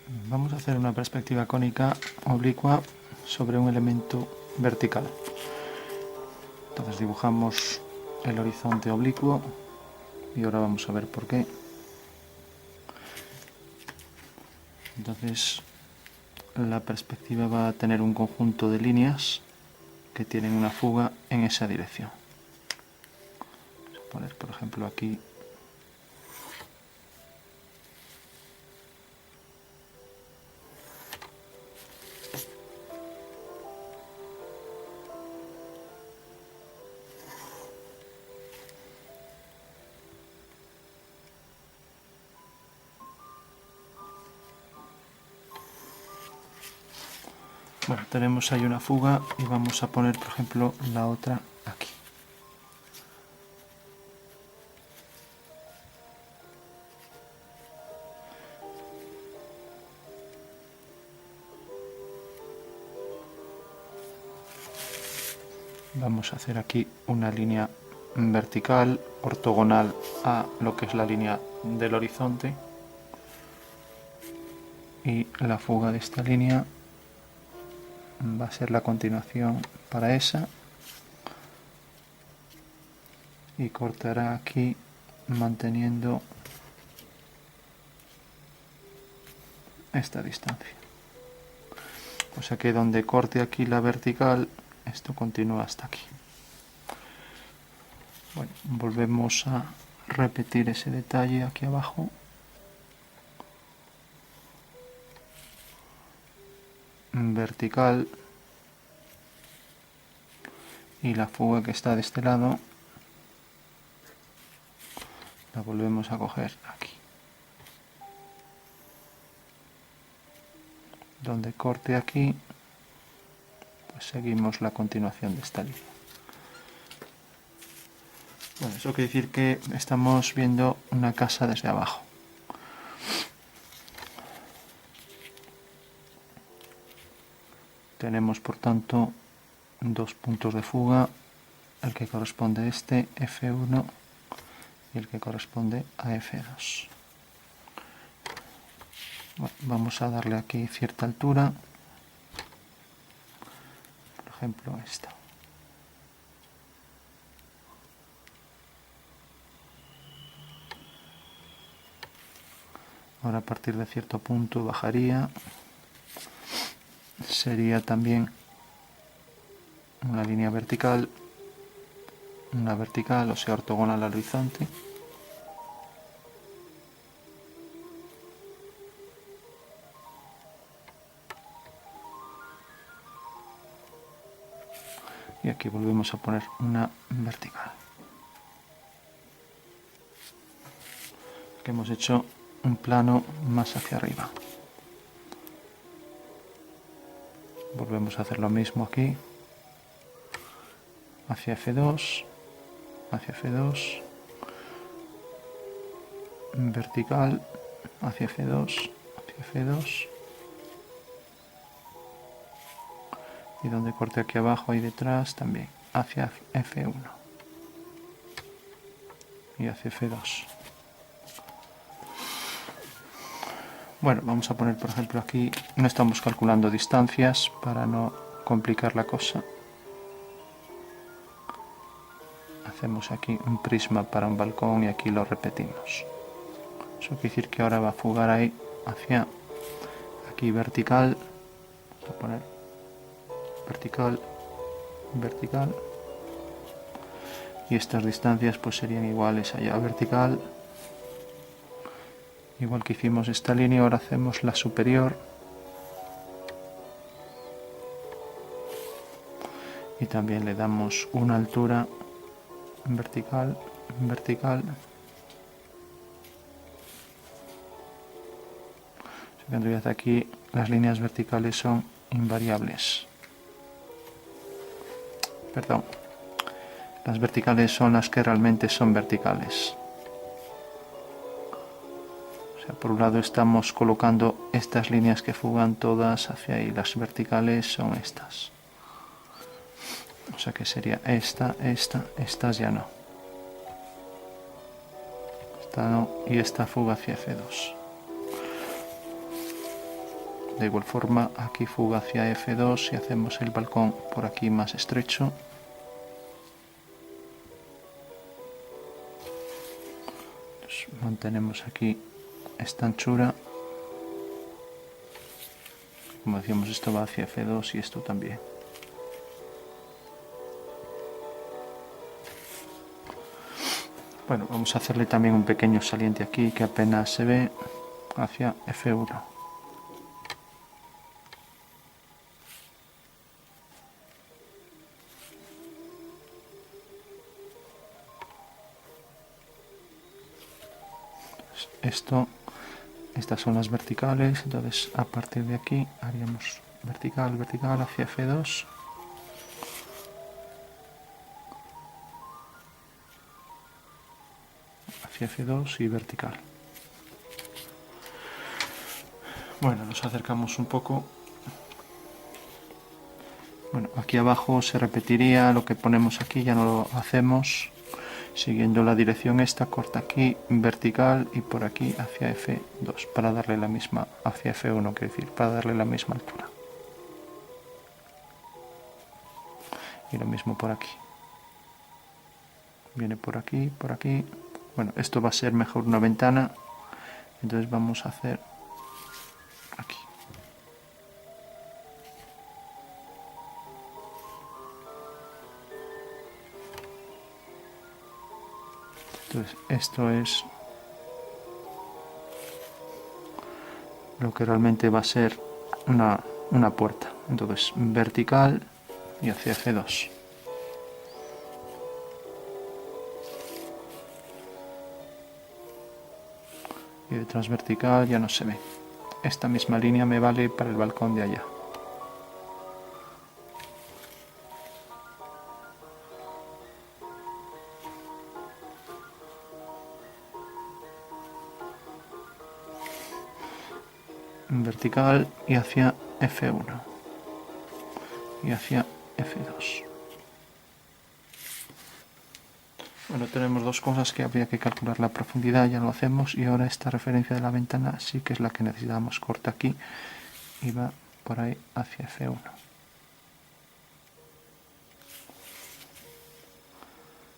Vamos a hacer una perspectiva cónica oblicua sobre un elemento vertical. Entonces dibujamos el horizonte oblicuo y ahora vamos a ver por qué. Entonces la perspectiva va a tener un conjunto de líneas que tienen una fuga en esa dirección. Vamos a poner por ejemplo aquí bueno, tenemos ahí una fuga y vamos a poner por ejemplo la otra aquí. Vamos a hacer aquí una línea vertical ortogonal a lo que es la línea del horizonte y la fuga de esta línea va a ser la continuación para esa y cortará aquí manteniendo esta distancia, o sea que donde corte aquí la vertical esto continúa hasta aquí. Bueno, volvemos a repetir ese detalle aquí abajo. Vertical y la fuga que está de este lado la volvemos a coger aquí. Donde corte aquí, pues seguimos la continuación de esta línea. Bueno, eso quiere decir que estamos viendo una casa desde abajo. Tenemos por tanto dos puntos de fuga, el que corresponde a este F1 y el que corresponde a F2. Bueno, vamos a darle aquí cierta altura, por ejemplo esta. Ahora a partir de cierto punto bajaría, sería también una línea vertical, una vertical, o sea ortogonal al horizonte. Y aquí volvemos a poner una vertical. Que hemos hecho un plano más hacia arriba. Volvemos a hacer lo mismo aquí. Hacia F2, hacia F2, vertical, hacia F2, hacia F2. Y donde corte aquí abajo y detrás también, hacia F1 y hacia F2. Bueno, vamos a poner por ejemplo aquí, no estamos calculando distancias para no complicar la cosa. Hacemos aquí un prisma para un balcón y aquí lo repetimos. Eso quiere decir que ahora va a fugar ahí hacia aquí vertical. Vamos a poner vertical, vertical. Y estas distancias pues serían iguales allá vertical. Igual que hicimos esta línea, ahora hacemos la superior. Y también le damos una altura vertical, vertical. En realidad aquí las líneas verticales son invariables. Perdón. Las verticales son las que realmente son verticales. O sea, por un lado estamos colocando estas líneas que fugan todas hacia ahí. Las verticales son estas. O sea que sería esta, estas ya no. Esta no y esta fuga hacia F2. De igual forma, aquí fuga hacia F2 y hacemos el balcón por aquí más estrecho. Entonces, mantenemos aquí esta anchura. Como decíamos, esto va hacia F2 y esto también. Bueno, vamos a hacerle también un pequeño saliente aquí que apenas se ve hacia F1. Estas son las verticales, entonces a partir de aquí haríamos vertical, vertical hacia F2. Hacia F2 y vertical. Bueno, nos acercamos un poco. Bueno, aquí abajo se repetiría lo que ponemos aquí, ya no lo hacemos. Siguiendo la dirección esta, corta aquí, vertical y por aquí hacia F2 para darle la misma, hacia F1 quiero decir, para darle la misma altura. Y lo mismo por aquí. Viene por aquí, por aquí. Bueno, esto va a ser mejor una ventana, entonces vamos a hacer aquí. Entonces esto es lo que realmente va a ser una puerta. Entonces vertical y hacia F2. Y detrás vertical ya no se ve. Esta misma línea me vale para el balcón de allá. Vertical y hacia F1 y hacia F2. Bueno, tenemos dos cosas que habría que calcular la profundidad, ya lo hacemos, y ahora esta referencia de la ventana sí que es la que necesitamos. Corta aquí y va por ahí hacia F1.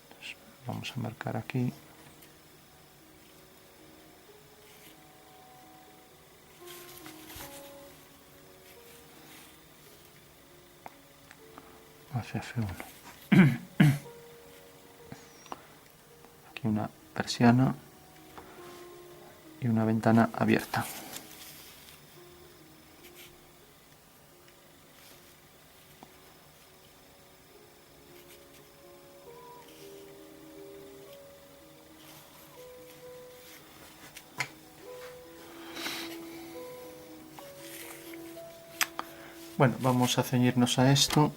Entonces, vamos a marcar aquí. Hacia F1. Aquí una persiana y una ventana abierta. Bueno, vamos a ceñirnos a esto.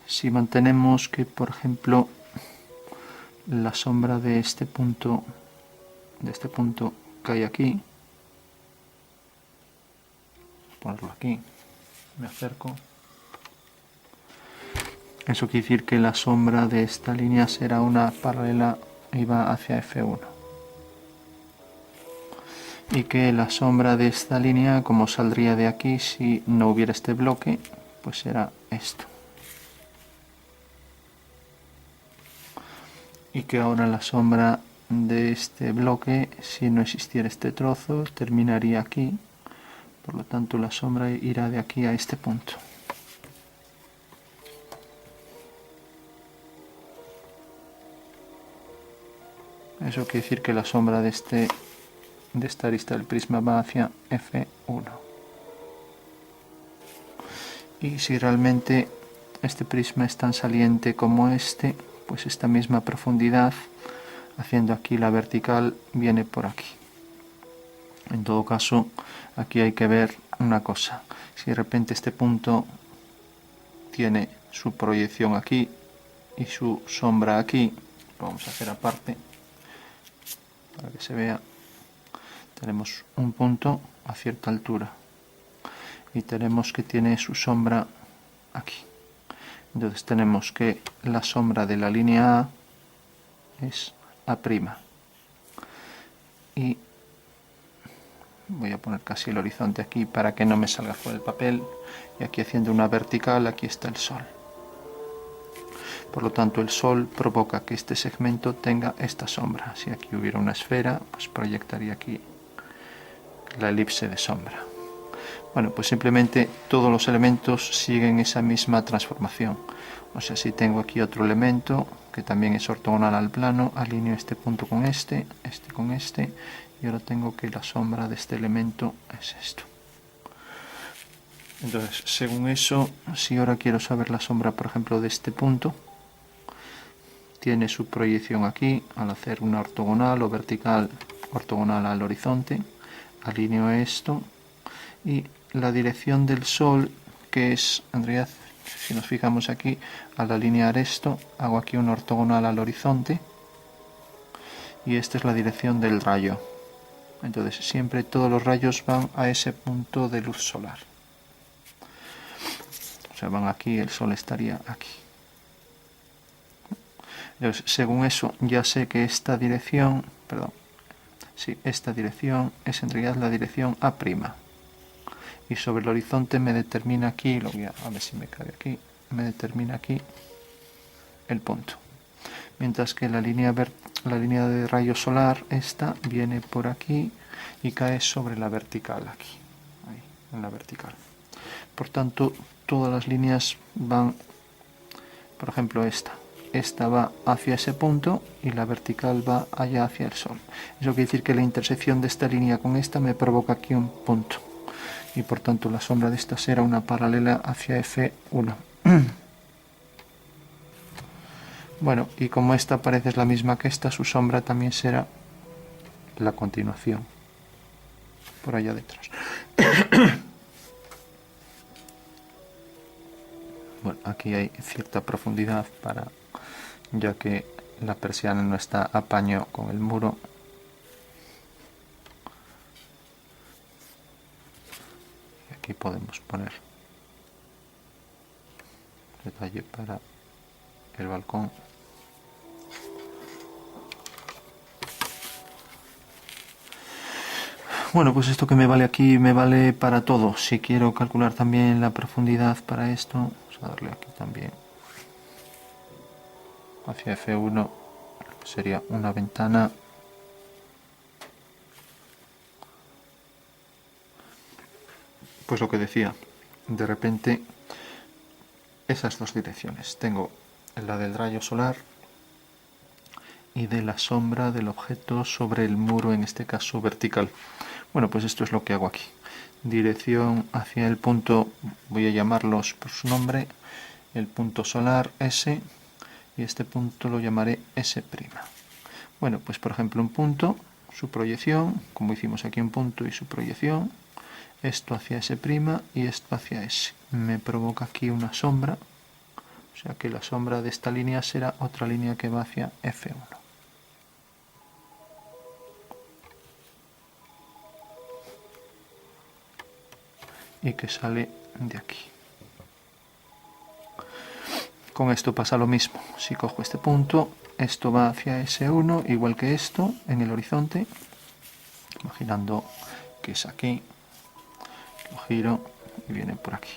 Si mantenemos que, por ejemplo, la sombra de este punto cae aquí, ponerlo aquí, me acerco. Eso quiere decir que la sombra de esta línea será una paralela y va hacia F1. Y que la sombra de esta línea, como saldría de aquí si no hubiera este bloque, pues será esto. Y que ahora la sombra de este bloque, si no existiera este trozo, terminaría aquí. Por lo tanto, la sombra irá de aquí a este punto. Eso quiere decir que la sombra de esta arista del prisma va hacia F1. Y si realmente este prisma es tan saliente como este, pues esta misma profundidad, haciendo aquí la vertical, viene por aquí. En todo caso, aquí hay que ver una cosa. Si de repente este punto tiene su proyección aquí y su sombra aquí, lo vamos a hacer aparte para que se vea. Tenemos un punto a cierta altura y tenemos que tiene su sombra aquí. Entonces tenemos que la sombra de la línea A es A' y voy a poner casi el horizonte aquí para que no me salga fuera el papel, y aquí haciendo una vertical, aquí está el sol. Por lo tanto, el sol provoca que este segmento tenga esta sombra. Si aquí hubiera una esfera, pues proyectaría aquí la elipse de sombra. Bueno, pues simplemente todos los elementos siguen esa misma transformación. O sea, si tengo aquí otro elemento que también es ortogonal al plano, alineo este punto con este con este, y ahora tengo que la sombra de este elemento es esto. Entonces, según eso, si ahora quiero saber la sombra, por ejemplo, de este punto, tiene su proyección aquí, al hacer una ortogonal o vertical ortogonal al horizonte, alineo esto, y la dirección del sol, que es, en realidad, si nos fijamos aquí, al alinear esto, hago aquí una ortogonal al horizonte, y esta es la dirección del rayo. Entonces, siempre todos los rayos van a ese punto de luz solar. O sea, van aquí, el sol estaría aquí. Entonces, según eso, ya sé que esta dirección, esta dirección es en realidad la dirección A'. Y sobre el horizonte me determina aquí, lo voy a ver si me cabe aquí, me determina aquí el punto. Mientras que la línea de rayo solar, esta viene por aquí y cae sobre la vertical aquí, ahí, en la vertical. Por tanto, todas las líneas van, por ejemplo esta va hacia ese punto y la vertical va allá hacia el sol. Eso quiere decir que la intersección de esta línea con esta me provoca aquí un punto, y por tanto la sombra de esta será una paralela hacia F1. Bueno, y como esta parece la misma que esta, su sombra también será la continuación, por allá detrás. Bueno, aquí hay cierta profundidad ya que la persiana no está a paño con el muro. Y aquí podemos poner detalle para el balcón. Bueno, pues esto que me vale aquí me vale para todo. Si quiero calcular también la profundidad para esto, vamos a darle aquí también hacia F1, sería una ventana. Pues lo que decía, de repente esas dos direcciones. Tengo la del rayo solar y de la sombra del objeto sobre el muro, en este caso vertical. Bueno, pues esto es lo que hago aquí. Dirección hacia el punto, voy a llamarlos por su nombre, el punto solar S, y este punto lo llamaré S'. Bueno, pues por ejemplo un punto, su proyección, como hicimos aquí un punto y su proyección, esto hacia S' y esto hacia S. Me provoca aquí una sombra, o sea que la sombra de esta línea será otra línea que va hacia F1. Y que sale de aquí. Con esto pasa lo mismo. Si cojo este punto, esto va hacia S1, igual que esto, en el horizonte, imaginando que es aquí, lo giro y viene por aquí.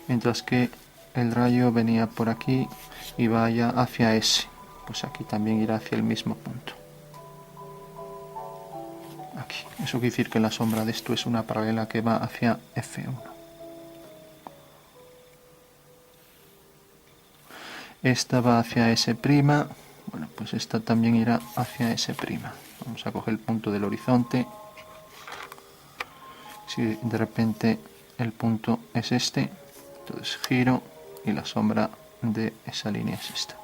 Mientras que el rayo venía por aquí y vaya hacia S, pues aquí también irá hacia el mismo punto. Aquí. Eso quiere decir que la sombra de esto es una paralela que va hacia F1. Esta va hacia S', bueno, pues esta también irá hacia S'. Vamos a coger el punto del horizonte. Si de repente el punto es este, entonces giro y la sombra de esa línea es esta.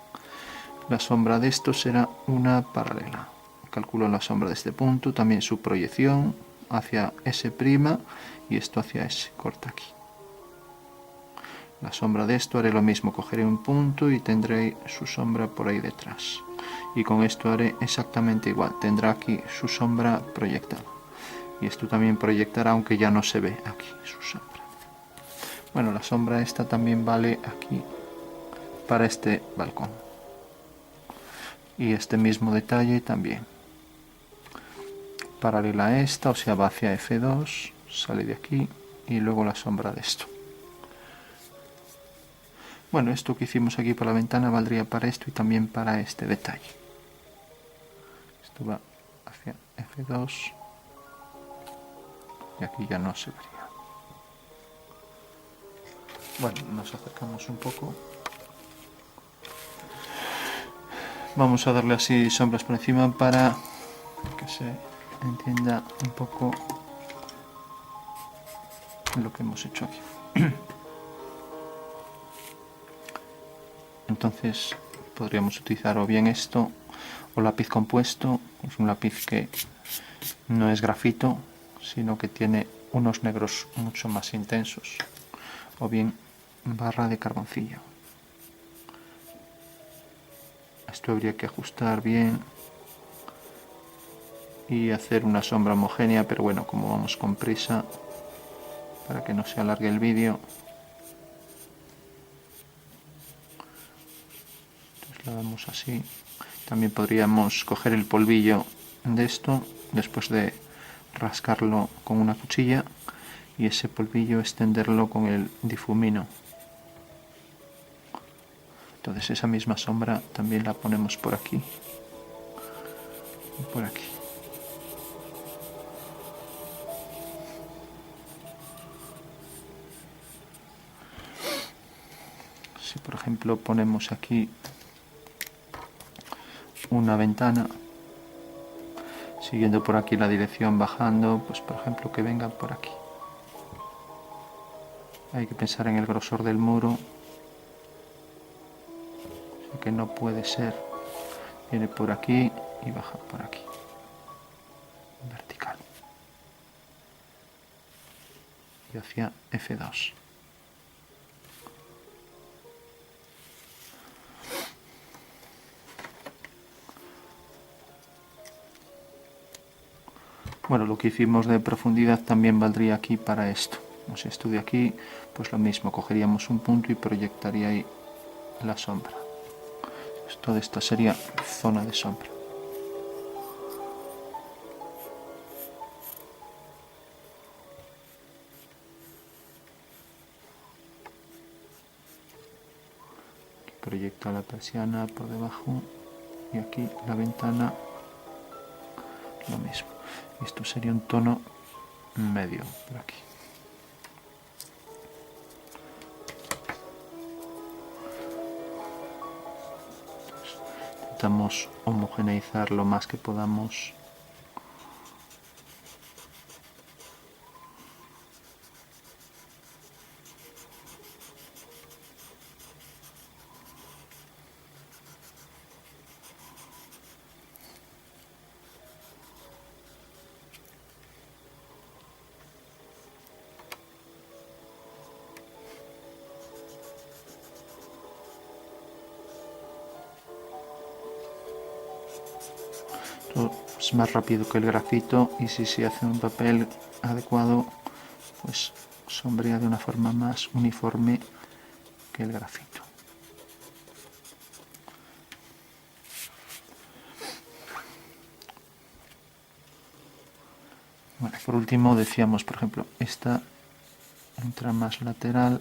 La sombra de esto será una paralela. Calculo la sombra de este punto, también su proyección hacia S' y esto hacia S, corta aquí. La sombra de esto haré lo mismo, cogeré un punto y tendré su sombra por ahí detrás. Y con esto haré exactamente igual, tendrá aquí su sombra proyectada. Y esto también proyectará, aunque ya no se ve aquí su sombra. Bueno, la sombra esta también vale aquí para este balcón. Y este mismo detalle también paralela a esta, o sea, va hacia F2, sale de aquí y luego la sombra de esto. Bueno, esto que hicimos aquí para la ventana valdría para esto y también para este detalle. Esto va hacia F2 y aquí ya no se vería. Bueno, nos acercamos un poco. Vamos a darle así sombras por encima para que se entienda un poco lo que hemos hecho aquí. Entonces podríamos utilizar o bien esto o lápiz compuesto. Es un lápiz que no es grafito, sino que tiene unos negros mucho más intensos, o bien barra de carboncillo. Esto habría que ajustar bien y hacer una sombra homogénea, pero bueno, como vamos con prisa para que no se alargue el vídeo, entonces la damos así. También podríamos coger el polvillo de esto después de rascarlo con una cuchilla y ese polvillo extenderlo con el difumino. Entonces esa misma sombra también la ponemos por aquí y por aquí. Si por ejemplo ponemos aquí una ventana, siguiendo por aquí la dirección, bajando, pues por ejemplo que venga por aquí. Hay que pensar en el grosor del muro, así que no puede ser, viene por aquí y baja por aquí, vertical, y hacia F2. Bueno, lo que hicimos de profundidad también valdría aquí para esto. O sea, esto de aquí, pues lo mismo, cogeríamos un punto y proyectaría ahí la sombra. Pues toda esta sería zona de sombra. Aquí proyecta la persiana por debajo y aquí la ventana, lo mismo. Esto sería un tono medio por aquí. Intentamos homogeneizar lo más que podamos. Es más rápido que el grafito y si se hace un papel adecuado, pues sombrea de una forma más uniforme que el grafito. Bueno, por último decíamos, por ejemplo, esta entra más lateral,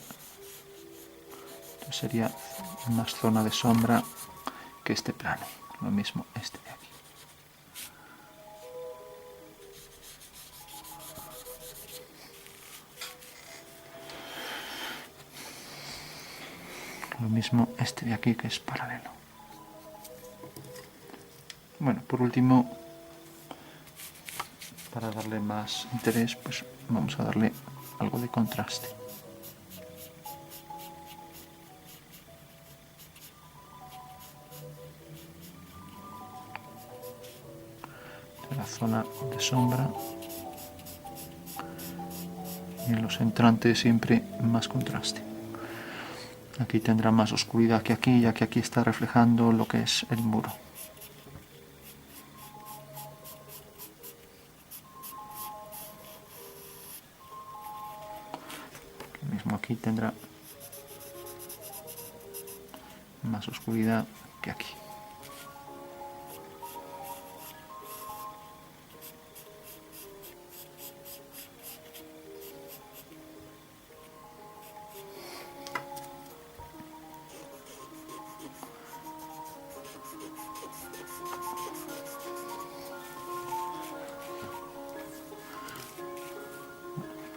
entonces sería más zona de sombra que este plano, lo mismo este de aquí. Lo mismo este de aquí que es paralelo. Bueno, por último, para darle más interés, pues vamos a darle algo de contraste. De la zona de sombra y en los entrantes siempre más contraste. Aquí tendrá más oscuridad que aquí, ya que aquí está reflejando lo que es el muro. Lo mismo aquí tendrá más oscuridad que aquí.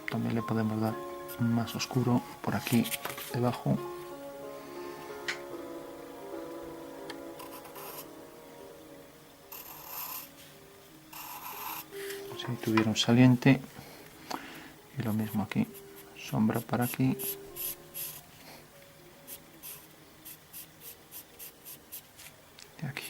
también le podemos dar más oscuro por aquí debajo. Si tuviera un saliente, y lo mismo aquí, sombra para aquí. Y aquí.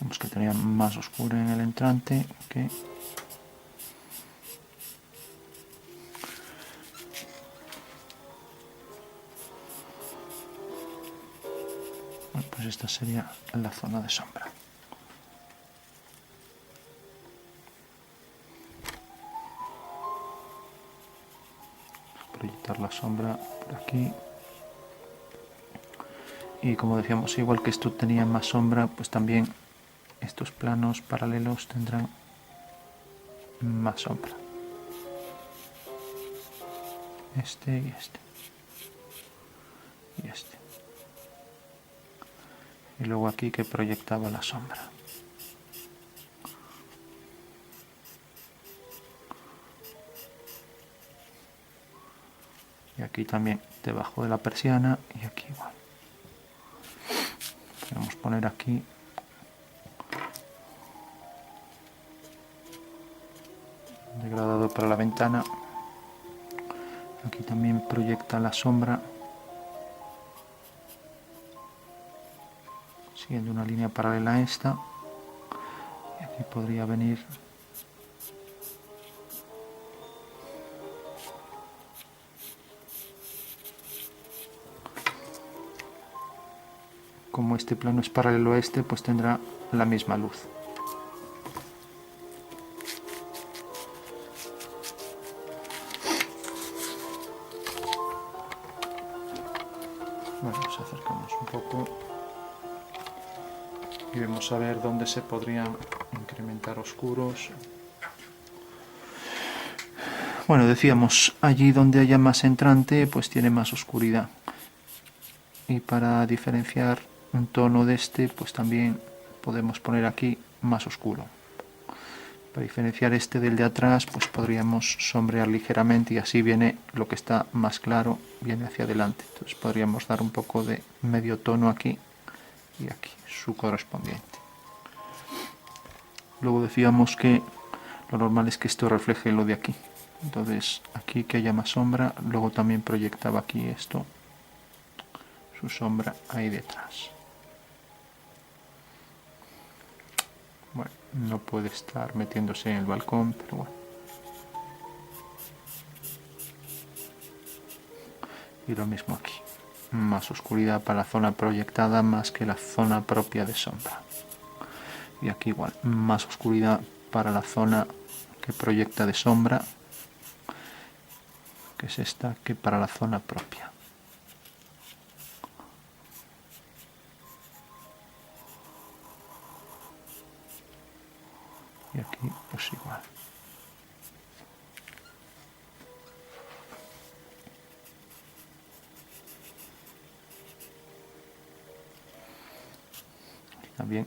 Vemos que tenía más oscuro en el entrante que bueno, pues esta sería la zona de sombra. Proyectar la sombra por aquí. Y como decíamos, igual que esto tenía más sombra, pues también estos planos paralelos tendrán más sombra. Este y este. Y este. Y luego aquí que proyectaba la sombra. Y aquí también debajo de la persiana y aquí igual. Podemos poner aquí degradado para la ventana. Aquí también proyecta la sombra siguiendo una línea paralela a esta. Y aquí podría venir como este plano es paralelo a este, pues tendrá la misma luz. Bueno, nos acercamos un poco y vamos a ver dónde se podrían incrementar oscuros. Bueno, decíamos, allí donde haya más entrante, pues tiene más oscuridad. Y para diferenciar un tono de este, pues también podemos poner aquí más oscuro. Para diferenciar este del de atrás, pues podríamos sombrear ligeramente y así viene lo que está más claro, viene hacia adelante. Entonces podríamos dar un poco de medio tono aquí y aquí, su correspondiente. Luego decíamos que lo normal es que esto refleje lo de aquí. Entonces aquí que haya más sombra, luego también proyectaba aquí esto, su sombra ahí detrás. Bueno, no puede estar metiéndose en el balcón, pero bueno. Y lo mismo aquí. Más oscuridad para la zona proyectada más que la zona propia de sombra. Y aquí igual, más oscuridad para la zona que proyecta de sombra, que es esta, que para la zona propia. Y aquí pues igual. También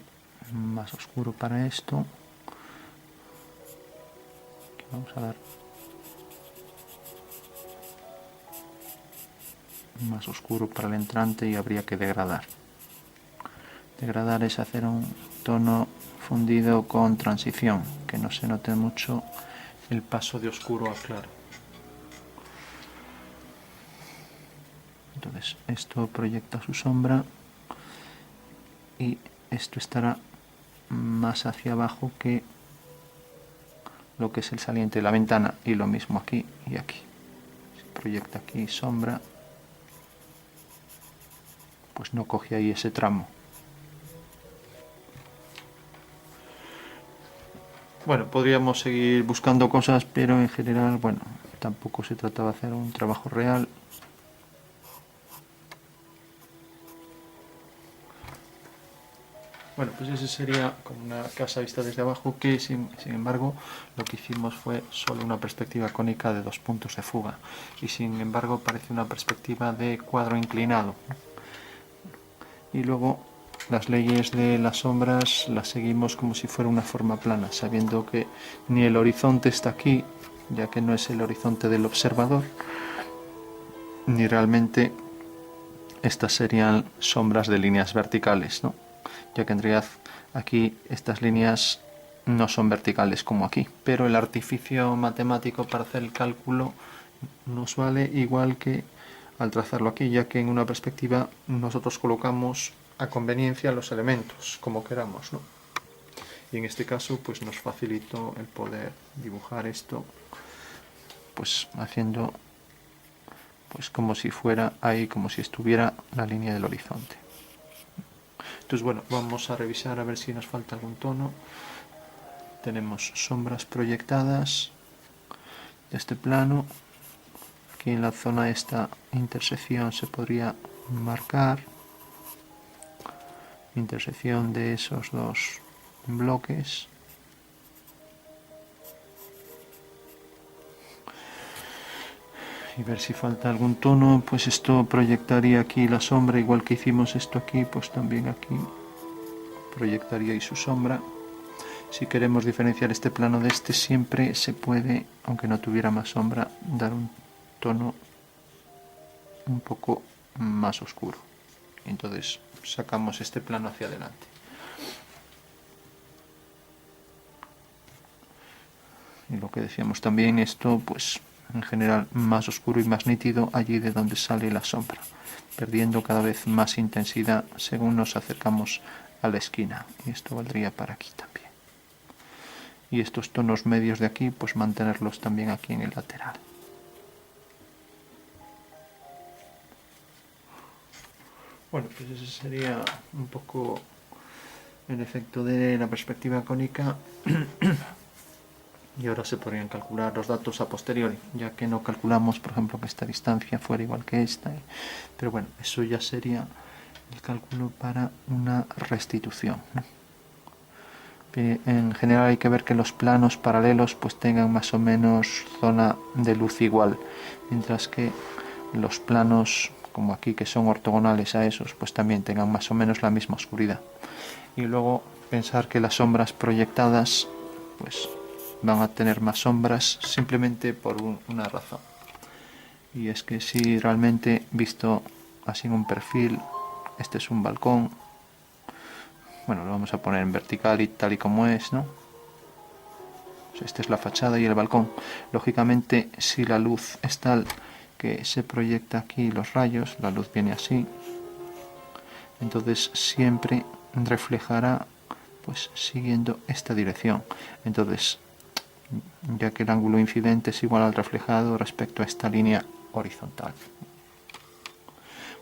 más oscuro para esto. Aquí vamos a dar más oscuro para el entrante y habría que degradar. Degradar es hacer un tono fundido con transición, que no se note mucho el paso de oscuro a claro. Entonces esto proyecta su sombra y esto estará más hacia abajo que lo que es el saliente de la ventana, y lo mismo aquí y aquí. Si proyecta aquí sombra, pues no coge ahí ese tramo. Bueno, podríamos seguir buscando cosas, pero en general, bueno, tampoco se trataba de hacer un trabajo real. Bueno, pues ese sería como una casa vista desde abajo, que sin embargo lo que hicimos fue solo una perspectiva cónica de 2 puntos de fuga, y sin embargo parece una perspectiva de cuadro inclinado. Y luego las leyes de las sombras las seguimos como si fuera una forma plana, sabiendo que ni el horizonte está aquí, ya que no es el horizonte del observador, ni realmente estas serían sombras de líneas verticales, ¿no? Ya que en realidad aquí estas líneas no son verticales como aquí, pero el artificio matemático para hacer el cálculo nos vale igual que al trazarlo aquí, ya que en una perspectiva nosotros colocamos a conveniencia los elementos como queramos, ¿no? Y en este caso pues nos facilitó el poder dibujar esto pues haciendo pues como si fuera ahí, como si estuviera la línea del horizonte. Entonces bueno, vamos a revisar a ver si nos falta algún tono. Tenemos sombras proyectadas de este plano. Aquí en la zona de esta intersección se podría marcar intersección de esos dos bloques. Y ver si falta algún tono, pues esto proyectaría aquí la sombra, igual que hicimos esto aquí, pues también aquí proyectaría ahí su sombra. Si queremos diferenciar este plano de este, siempre se puede, aunque no tuviera más sombra, dar un tono un poco más oscuro. Entonces sacamos este plano hacia adelante. Y lo que decíamos también, esto pues en general más oscuro y más nítido allí de donde sale la sombra, perdiendo cada vez más intensidad según nos acercamos a la esquina. Y esto valdría para aquí también. Y estos tonos medios de aquí, pues mantenerlos también aquí en el lateral. Bueno, pues ese sería un poco el efecto de la perspectiva cónica. Y ahora se podrían calcular los datos a posteriori, ya que no calculamos, por ejemplo, que esta distancia fuera igual que esta. Pero bueno, eso ya sería el cálculo para una restitución, ¿no? En general hay que ver que los planos paralelos pues tengan más o menos zona de luz igual, mientras que los planos como aquí que son ortogonales a esos pues también tengan más o menos la misma oscuridad. Y luego pensar que las sombras proyectadas pues van a tener más sombras simplemente por una razón, y es que si realmente visto así en un perfil, este es un balcón, bueno, lo vamos a poner en vertical y tal y como es, ¿no? Pues esta es la fachada y el balcón. Lógicamente, si la luz es tal que se proyecta aquí los rayos, la luz viene así, entonces siempre reflejará pues siguiendo esta dirección. Entonces, ya que el ángulo incidente es igual al reflejado respecto a esta línea horizontal.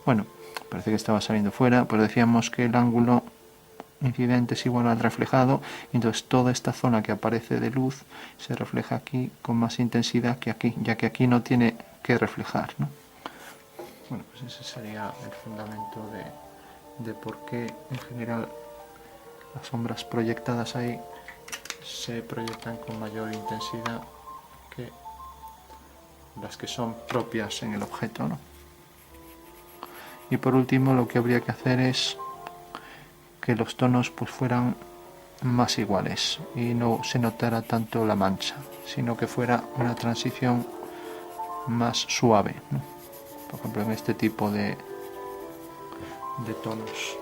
Bueno, parece que estaba saliendo fuera, pues decíamos que el ángulo incidente es igual al reflejado, y entonces toda esta zona que aparece de luz se refleja aquí con más intensidad que aquí, ya que aquí no tiene que reflejar, ¿no? Bueno, pues ese sería el fundamento de por qué en general las sombras proyectadas ahí se proyectan con mayor intensidad que las que son propias en el objeto, ¿no? Y por último lo que habría que hacer es que los tonos pues fueran más iguales y no se notara tanto la mancha, sino que fuera una transición más suave, ¿no? Por ejemplo en este tipo de tonos.